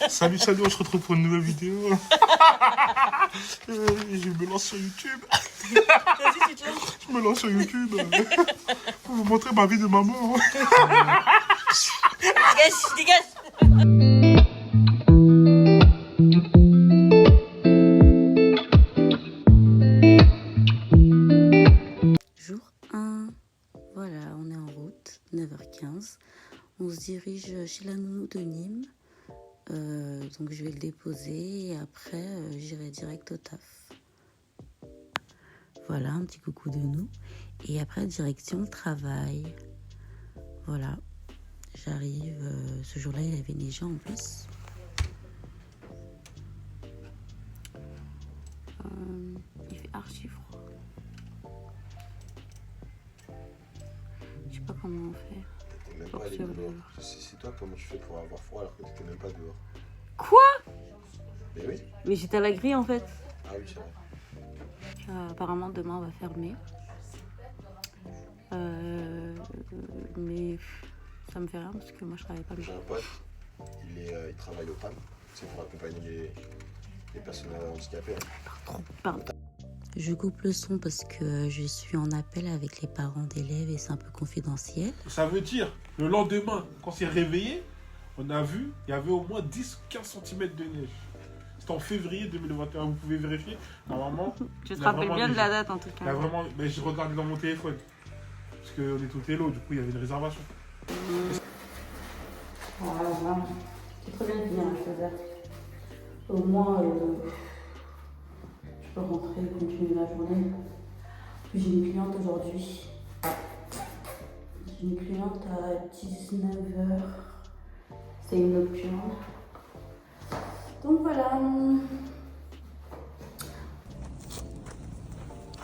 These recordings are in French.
Salut, salut, on se retrouve pour une nouvelle vidéo. Je me lance sur YouTube. Vas-y, tu te lances. Je me lance sur YouTube. Pour vous montrer ma vie de maman. Dégage, dégage. Jour 1, voilà, on est en route, 9h15. On se dirige chez la nounou de Nîmes. Donc je vais le déposer et après j'irai direct au taf. Voilà, un petit coucou de nous. Et après direction le travail. Voilà, j'arrive. Ce jour-là il avait neigé en plus. Il fait archi froid. Je sais pas comment on fait. Même pas aller dehors. C'est toi, comment tu fais pour avoir froid alors que tu n'étais même pas dehors? Quoi? Mais oui. Mais j'étais à la grille en fait. Ah oui, c'est vrai. Apparemment demain on va fermer. Mais ça me fait rien parce que moi je travaille pas. J'ai un pote, il travaille au PAM, c'est pour accompagner les personnes handicapées. Pardon. Je coupe le son parce que je suis en appel avec les parents d'élèves et c'est un peu confidentiel. Ça veut dire, le lendemain, quand on s'est réveillé, on a vu, il y avait au moins 10-15 cm de neige. C'était en février 2021, vous pouvez vérifier. Normalement, Je te rappelle bien de la date en tout il y a cas. vraiment, mais je regardais dans mon téléphone. Parce qu'on est au Télo, du coup il y avait une réservation. Voilà, c'est très bien de finir à 16h. Au moins, je peux rentrer et continuer la journée. J'ai une cliente aujourd'hui. J'ai une cliente à 19h. C'est une nocturne. Donc voilà.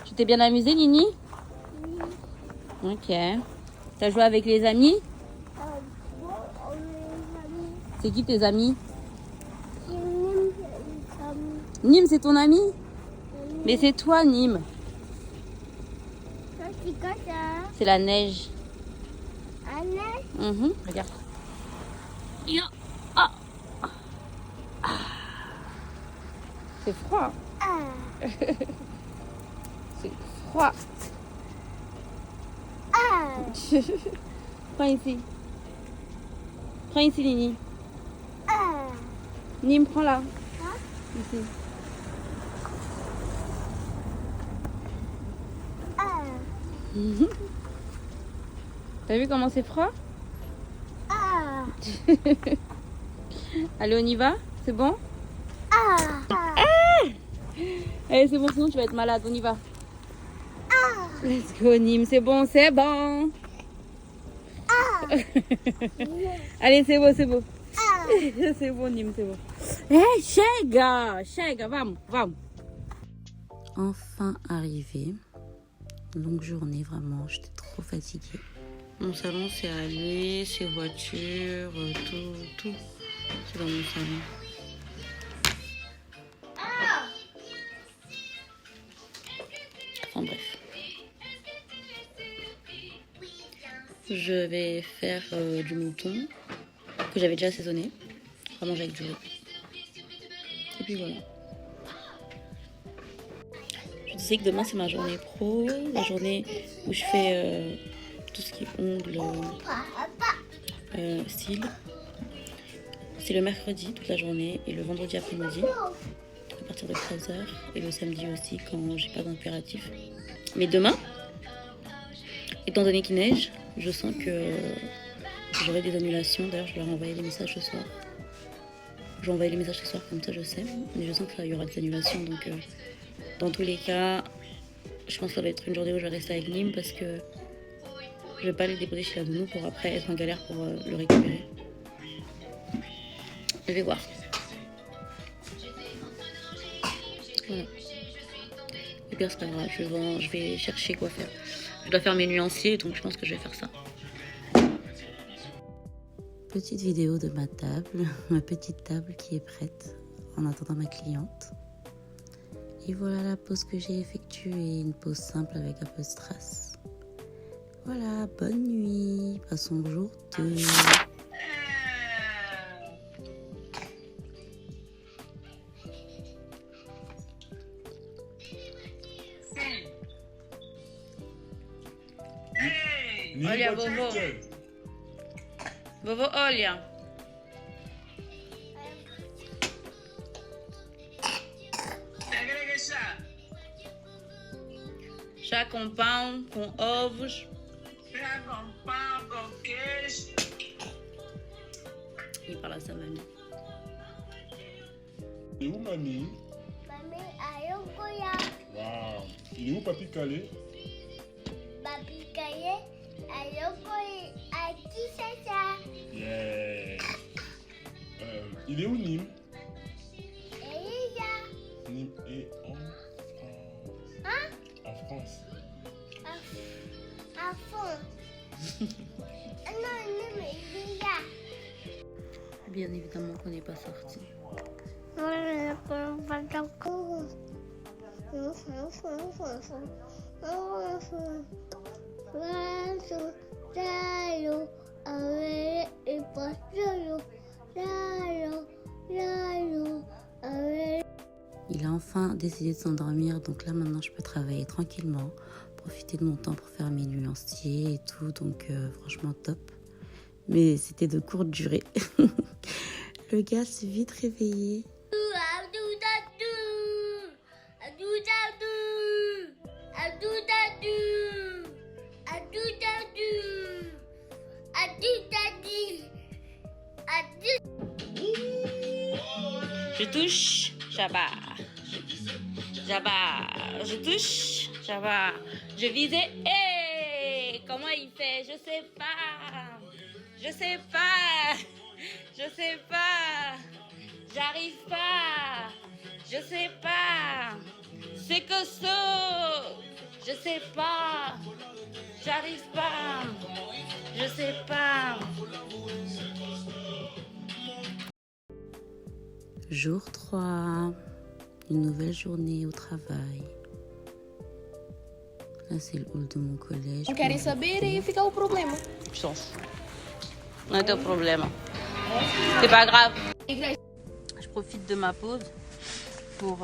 Tu t'es bien amusée, Nini? Oui. Ok. T'as joué avec les amis? C'est qui tes amis? Nîmes, c'est ton ami? Mais c'est toi, Nîmes. C'est la neige. Regarde. Ah. C'est froid. C'est froid. Prends ici. Prends ici, Nini. Nîmes, prends là. Ici. T'as vu comment c'est froid? Allez, on y va? C'est bon? Allez, c'est bon, sinon tu vas être malade. On y va. Let's go, Nîmes. C'est bon, c'est bon. Allez, c'est beau, c'est beau. C'est bon, Nîmes, c'est bon. Hey, chega, vamos, vamos. Enfin arrivé. Longue journée, vraiment. J'étais trop fatiguée. Mon salon, c'est à lui, ses voitures, tout. C'est dans mon salon. Enfin bref. Je vais faire du mouton que j'avais déjà assaisonné. On va manger avec du riz. Et puis voilà. Je disais que demain c'est ma journée pro, la journée où je fais tout ce qui est ongles, cils. C'est le mercredi toute la journée et le vendredi après-midi à partir de 13h et le samedi aussi quand j'ai pas d'impératif. Mais demain, étant donné qu'il neige, je sens que j'aurai des annulations. D'ailleurs, je vais leur envoyer des messages ce soir. Je vais envoyer les messages ce soir, comme ça je sais. Mais je sens qu'il y aura des annulations. Donc, dans tous les cas, je pense que ça va être une journée où je vais rester avec Nîmes parce que je vais pas les déposer chez la nounou pour après être en galère pour le récupérer. Je vais voir. Voilà. Et puis c'est pas grave, je vais chercher quoi faire. Je dois faire mes nuanciers, donc je pense que je vais faire ça. Petite vidéo de ma table, ma petite table qui est prête en attendant ma cliente. Et voilà la pause que j'ai effectuée, une pause simple avec un peu de strass. Voilà, bonne nuit, passons au jour 2. Olha, vovô. Vovô, olha. Chá com pão, com ovos. Chá com pão, com queijo. Il parle à sa mamie. Il est où, mamie? Mami, ayo kuya. Waouh. Il est où, Papi Calé? Babi kaye, ayo kuya. Aki sasa. Yeah. Il est où, Nîmes? Eya. Nîmes est Hein? en France. À fond. Non, non, mais Eya. Bien évidemment qu'on n'est pas sorti. Il a enfin décidé de s'endormir, donc là maintenant je peux travailler tranquillement, profiter de mon temps pour faire mes nuits entières et tout, donc franchement top. Mais c'était de courte durée. Le gars s'est vite réveillé. Je touche, Jabba. Jabba. Je touche, Jabba. Je visais. Hey, comment il fait? Je sais pas. Je sais pas. Je sais pas. J'arrive pas. Je sais pas. C'est que ça. Je sais pas. J'arrive pas. Je sais pas. Jour 3. Une nouvelle journée au travail. Là, c'est le hall de mon collège. Não querem saber e fica o problema. Je t'en fous. On a ton problème. C'est pas grave. Je profite de ma pause pour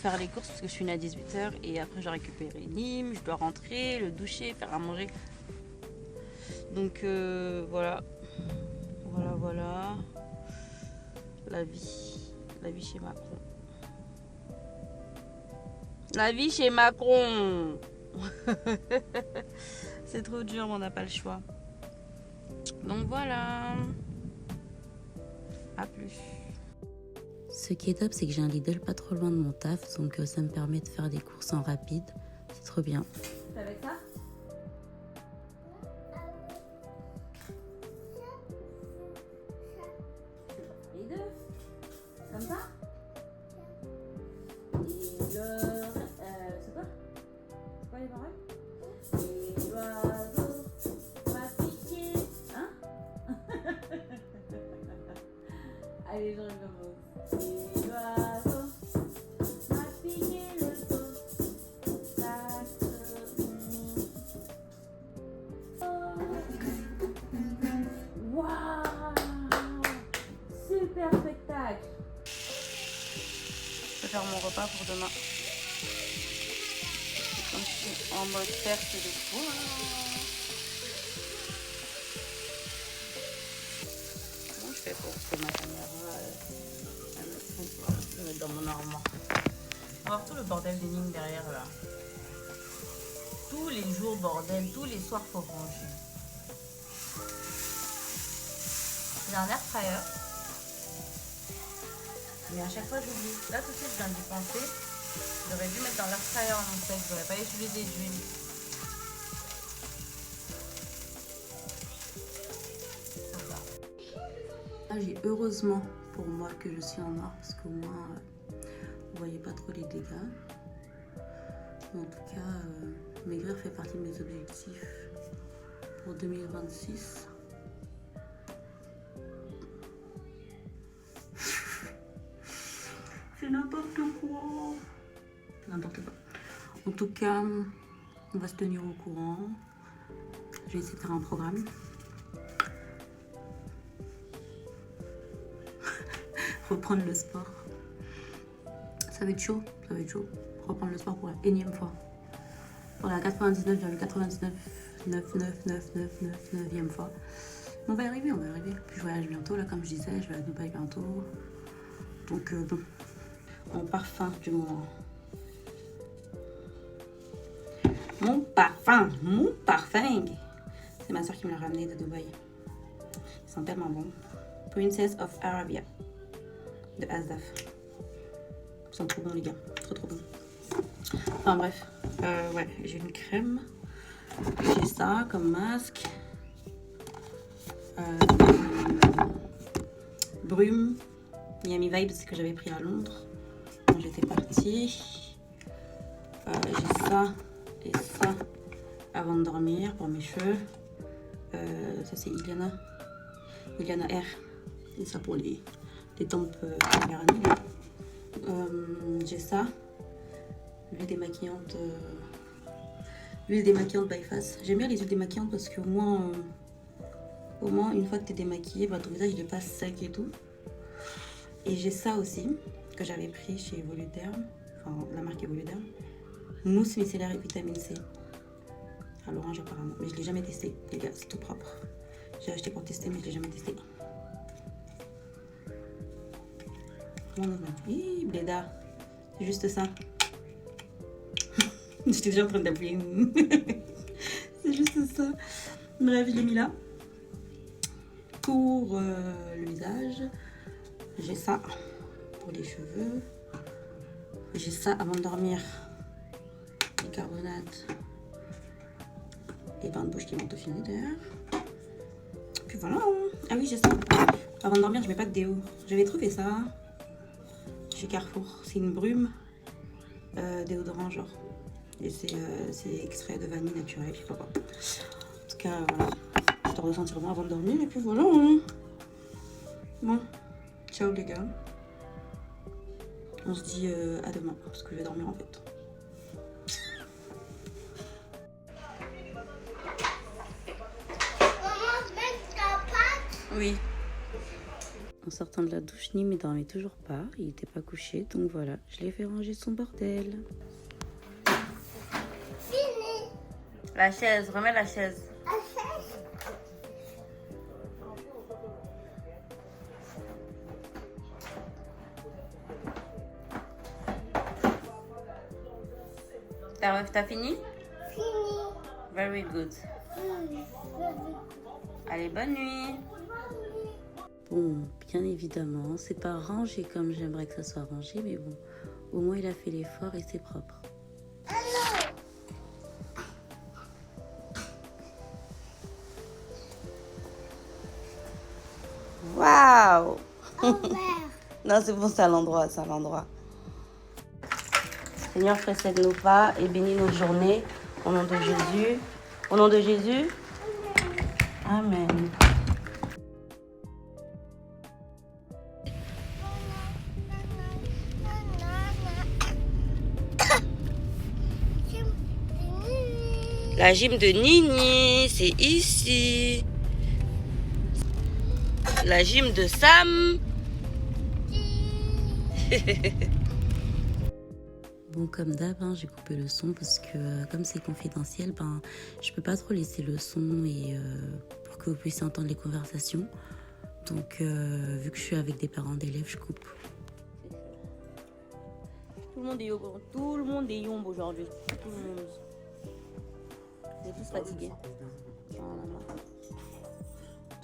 faire les courses parce que je suis née à 18h et après je dois récupérer Nîmes, je dois rentrer, le doucher, faire à manger. Donc voilà. Voilà. La vie chez Macron. La vie chez Macron. C'est trop dur, mais on n'a pas le choix. Donc voilà. À plus. Ce qui est top, c'est que j'ai un Lidl pas trop loin de mon taf, donc ça me permet de faire des courses en rapide. C'est trop bien. Tu avec ça? Les deux. Comme ça? Et c'est quoi? C'est quoi les paroles? Et l'oiseau m'a piqué. Hein? Allez, je recommence. Et l'oiseau m'a piqué le dos. Waouh! Super spectacle! Je vais faire mon repas pour demain. C'est comme si en mode perte de poids. Comment je fais pour que ma caméra me mette dans mon armoire? On va voir tout le bordel des lignes derrière là. Tous les jours bordel, tous les soirs faut ranger. J'ai un air fryer. Mais à chaque fois j'oublie. Là tout de suite je viens d'y penser. J'aurais dû mettre dans l'air fryer mon steak, j'aurais pas utilisé d'huile. Là j'ai heureusement pour moi que je suis en noir parce qu'au moins vous voyez pas trop les dégâts. Mais en tout cas maigrir fait partie de mes objectifs pour 2026. C'est n'importe quoi. N'importe quoi. En tout cas, on va se tenir au courant. Je vais essayer de faire un programme. Reprendre le sport. Ça va être chaud, ça va être chaud. Reprendre le sport pour la énième fois. Pour la 99,99 9e fois. On va y arriver, on va y arriver. Puis je voyage bientôt, là, comme je disais, je vais à Dubaï bientôt. Donc, bon. Mon parfum du moment. Mon parfum. C'est ma soeur qui me l'a ramené de Dubaï. Ils sont tellement bons. Princess of Arabia de Asdaf. Ils sont trop bons, les gars. Trop bons. Enfin bref. Ouais, j'ai une crème. J'ai ça comme masque. Brume. Miami Vibes que j'avais pris à Londres quand j'étais partie. J'ai ça et ça avant de dormir pour mes cheveux. Ça c'est Iliana R. Et ça pour les tempes garnies. J'ai ça. L'huile démaquillante. L'huile démaquillante by Face. J'aime bien les huiles démaquillantes parce qu'au moins une fois que tu es démaquillée, ton visage il est pas sec et tout. Et j'ai ça aussi que j'avais pris chez Voluderm, enfin la marque Voluderm. Mousse micellaire et vitamine C. À l'orange apparemment, mais je l'ai jamais testé, les gars, c'est tout propre. J'ai acheté pour tester, mais je l'ai jamais testé. Hi, Bléda, c'est juste ça. J'étais déjà en train d'appeler. C'est juste ça. Bref, je l'ai mis là. Pour le visage, j'ai ça pour les cheveux. J'ai ça avant de dormir. Bicarbonate et bain de bouche qui vont te finir d'ailleurs. Puis voilà. Ah oui, j'ai ça. Avant de dormir, je mets pas de déo. J'avais trouvé ça chez Carrefour. C'est une brume déodorant genre. Et c'est extrait de vanille naturelle, je sais pas. En tout cas, voilà. Histoire de sentir bon avant de dormir. Et puis voilà. Bon, ciao les gars. On se dit à demain parce que je vais dormir en fait. Oui. En sortant de la douche, Nîmes ne dormait toujours pas. Il n'était pas couché, donc voilà. Je l'ai fait ranger son bordel. Fini. La chaise, remets la chaise. T'as fini? Fini. Very good. Allez, bonne nuit. Bon, bien évidemment, c'est pas rangé comme j'aimerais que ça soit rangé, mais bon, au moins il a fait l'effort et c'est propre. Waouh! Non, c'est bon, c'est à l'endroit, c'est à l'endroit. Seigneur, précède nos pas et bénis nos journées. Au nom de Jésus. Au nom de Jésus. Amen. La gym de Nini, c'est ici. La gym de Sam. Bon, comme d'hab, hein, j'ai coupé le son parce que comme c'est confidentiel, je peux pas trop laisser le son et pour que vous puissiez entendre les conversations. Donc, vu que je suis avec des parents d'élèves, je coupe. Tout le monde est yombo. Tout le monde est yombo aujourd'hui. Tout le monde. Vous êtes tous fatigués. Oh là là.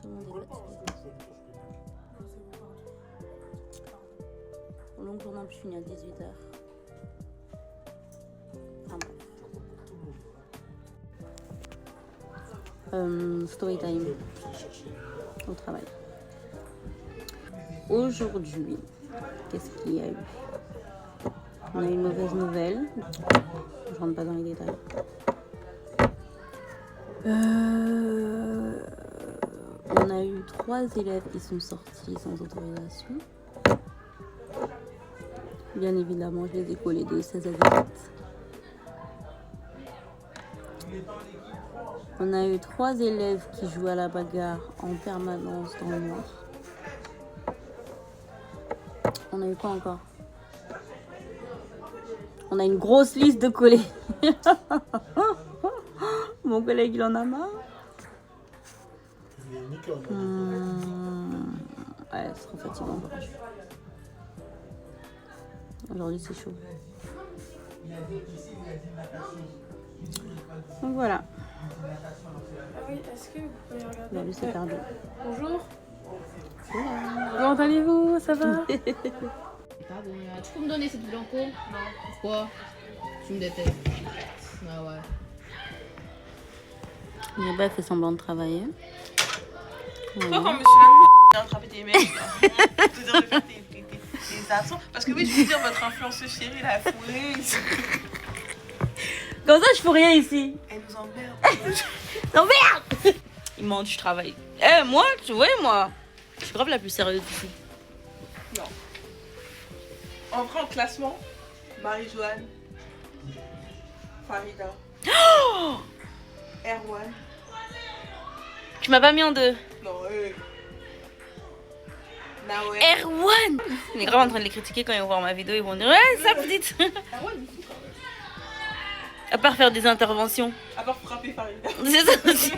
Tout le monde est fatigué. Mon longue journée, je finis à 18h. Story time au travail. Aujourd'hui, qu'est-ce qu'il y a eu? On a eu une mauvaise nouvelle. Je rentre pas dans les détails. On a eu 3 élèves qui sont sortis sans autorisation. Bien évidemment, je les ai collés de 16 à 18. On a eu 3 élèves qui jouent à la bagarre en permanence dans le noir. On a eu quoi encore? On a une grosse liste de collés. Bon, Mon collègue, il en a marre. Il est nickel, là. Ouais, c'est trop fatigant. Aujourd'hui, c'est chaud. Donc voilà. Ah oui, est-ce que vous pouvez regarder? Aujourd'hui, c'est perdu. Bonjour. Comment allez-vous? Ça va? C'est pas bon là. Tu peux me donner cette blanco? Non. Pourquoi? Tu me détestes. Ah ouais. Yaba fait semblant de travailler. Toi, quand monsieur Lambo vient attraper tes mecs, tu dois faire tes absents. Parce que oui, je veux dire, votre influenceuse chérie, elle a fourré. Comme ça, je fais rien ici. Elle nous emmerde. Non, merde! Il ment, je travaille. Eh, moi, tu vois, moi, je suis grave la plus sérieuse ici. Non. En vrai, en classement, Marie-Joanne, Farida, Erwan. Tu m'as pas mis en deux. Non, Nawel. Erwan! On est grave en train de les critiquer quand ils vont voir ma vidéo. Ils vont dire, ouais, c'est ça, petite. Erwan, il est fou quand même. À part faire des interventions. À part frapper Farida. C'est ça aussi.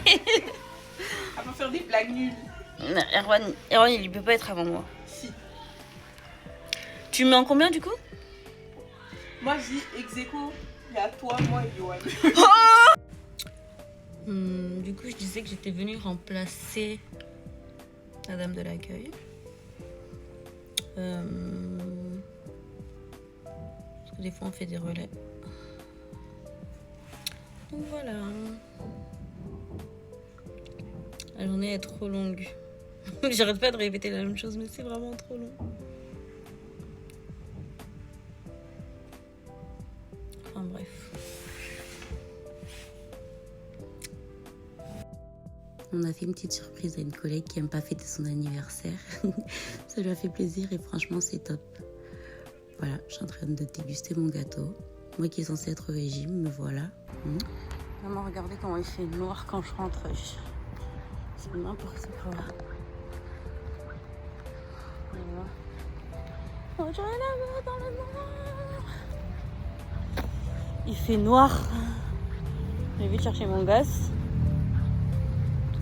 À part faire des blagues nulles. Non, Erwan, il peut pas être avant moi. Si. Tu mets en combien du coup? Moi, je dis ex aequo. Il y a toi, moi et Yoann. Du coup, je disais que j'étais venue remplacer la dame de l'accueil. Parce que des fois, on fait des relais. Donc voilà. La journée est trop longue. J'arrête pas de répéter la même chose, mais c'est vraiment trop long. Enfin bref. On a fait une petite surprise à une collègue qui n'aime pas fêter son anniversaire. Ça lui a fait plaisir et franchement c'est top. Voilà, je suis en train de déguster mon gâteau. Moi qui est censée être au régime, me voilà. Maman, regardez comment il fait noir quand je rentre. C'est n'importe quoi. Voilà. Oh, j'en ai la main dans le noir. Il fait noir. J'ai vite chercher mon gosse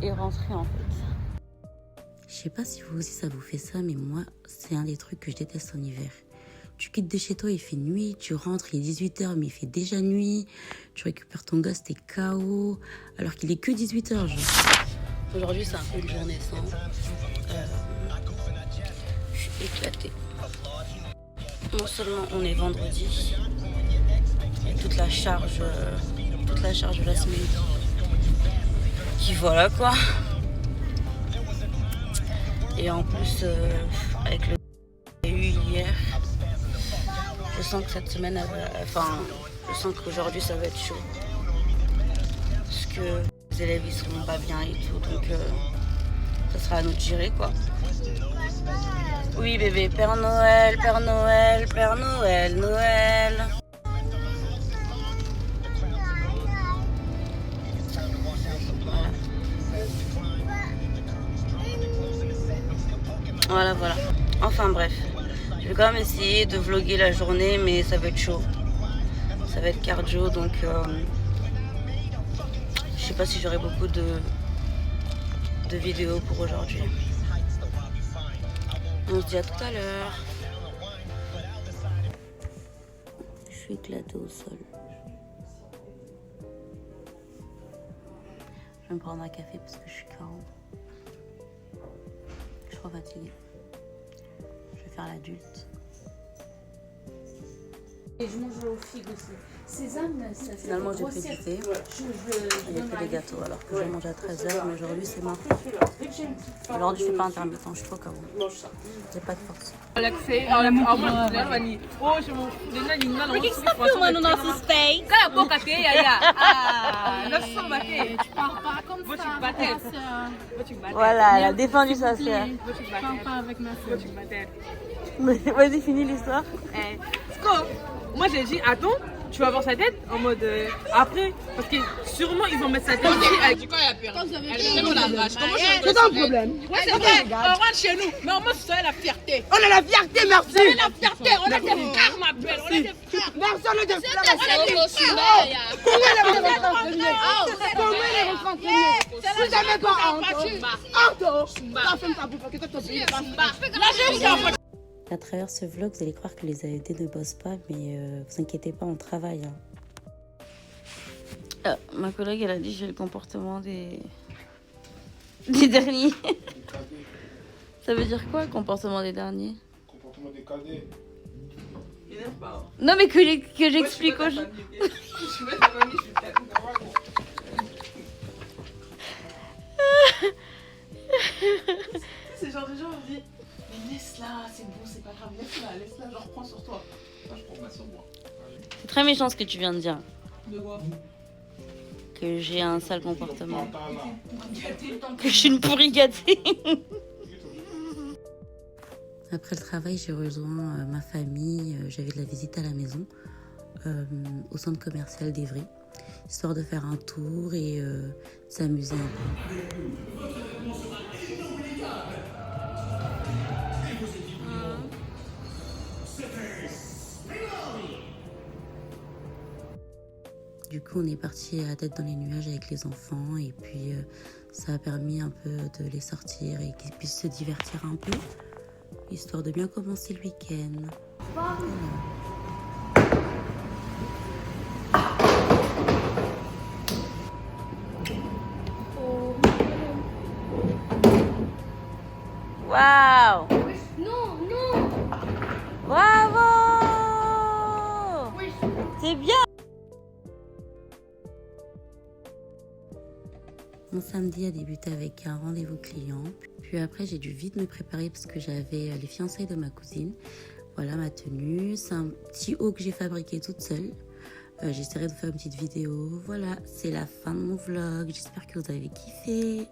et rentrer en fait. Je sais pas si vous aussi ça vous fait ça, mais moi c'est un des trucs que je déteste en hiver. Tu quittes de chez toi, il fait nuit, tu rentres, il est 18h, mais il fait déjà nuit. Tu récupères ton gosse, t'es KO, alors qu'il est que 18h. Aujourd'hui, c'est un peu une journée sans. Je suis éclatée. Non seulement on est vendredi, et toute la charge de la semaine qui voilà quoi. Et en plus, avec le qu'il y a eu hier, je sens que cette semaine, je sens qu'aujourd'hui ça va être chaud. Parce que les élèves ils seront pas bien et tout, donc ça sera à nous de gérer quoi. Oui bébé, Père Noël, Père Noël, Père Noël, Noël. Voilà. Enfin bref. Je vais quand même essayer de vlogger la journée, mais ça va être chaud. Ça va être cardio, donc je sais pas si j'aurai beaucoup de vidéos pour aujourd'hui. On se dit à tout à l'heure. Je suis éclatée au sol. Je vais me prendre un café parce que je suis KO. Je suis trop fatiguée. Je vais faire l'adulte. Et je mange aux figues aussi. Sésame, ça fait Finalement, j'ai pris du thé. Il n'y a que des gâteaux alors que je mange à 13h, mais aujourd'hui c'est maintenant. Aujourd'hui, je fais pas intermittent, je suis trop KO. J'ai pas de force. Tu parles pas comme ça. Voilà, elle a défendu sa sœur. Je parle pas avec ma soeur. Vas-y, finis l'histoire. Moi j'ai dit, attends, tu vas voir sa tête en mode après, parce que sûrement ils vont mettre sa tête ici avec. Du coup, il y a peur. Elle est tellement la vache. Comment je C'est un problème. Ouais, c'est vrai, on rentre chez nous, mais au moins vous avez la fierté. On a la fierté, merci. Vous avez la fierté, on a des frères, ma belle, on a des frères. Merci, on a des frères. Comment elle est rentrée en premier? Si jamais pas Anto, la femme t'a bouffé, que toi tu es pas. À travers ce vlog, vous allez croire que les AED ne bossent pas, mais vous inquiétez pas, on travaille. Hein. Ma collègue, elle a dit que j'ai le comportement des derniers. Ça veut dire quoi, le comportement des derniers? Comportement des cadets. Non, mais que j'explique aux gens. Je suis pas ta mamie, je suis ta C'est genre des gens on dit mais laisse-la, c'est bon, c'est pas grave, laisse-la, je reprends sur toi. Moi je prends pas sur moi. C'est très méchant ce que tu viens de dire. De quoi? Que j'ai un sale comportement. Gâté. Que je suis une pourrie gâtée. Après le travail, j'ai rejoint ma famille. J'avais de la visite à la maison, au centre commercial d'Evry, histoire de faire un tour et s'amuser un peu. Du coup, on est parti à la tête dans les nuages avec les enfants et puis ça a permis un peu de les sortir et qu'ils puissent se divertir un peu, histoire de bien commencer le week-end. Waouh! Non, non. Bravo! C'est bien! Mon samedi a débuté avec un rendez-vous client. Puis après, j'ai dû vite me préparer parce que j'avais les fiançailles de ma cousine. Voilà ma tenue. C'est un petit haut que j'ai fabriqué toute seule. J'essaierai de vous faire une petite vidéo. Voilà, c'est la fin de mon vlog. J'espère que vous avez kiffé.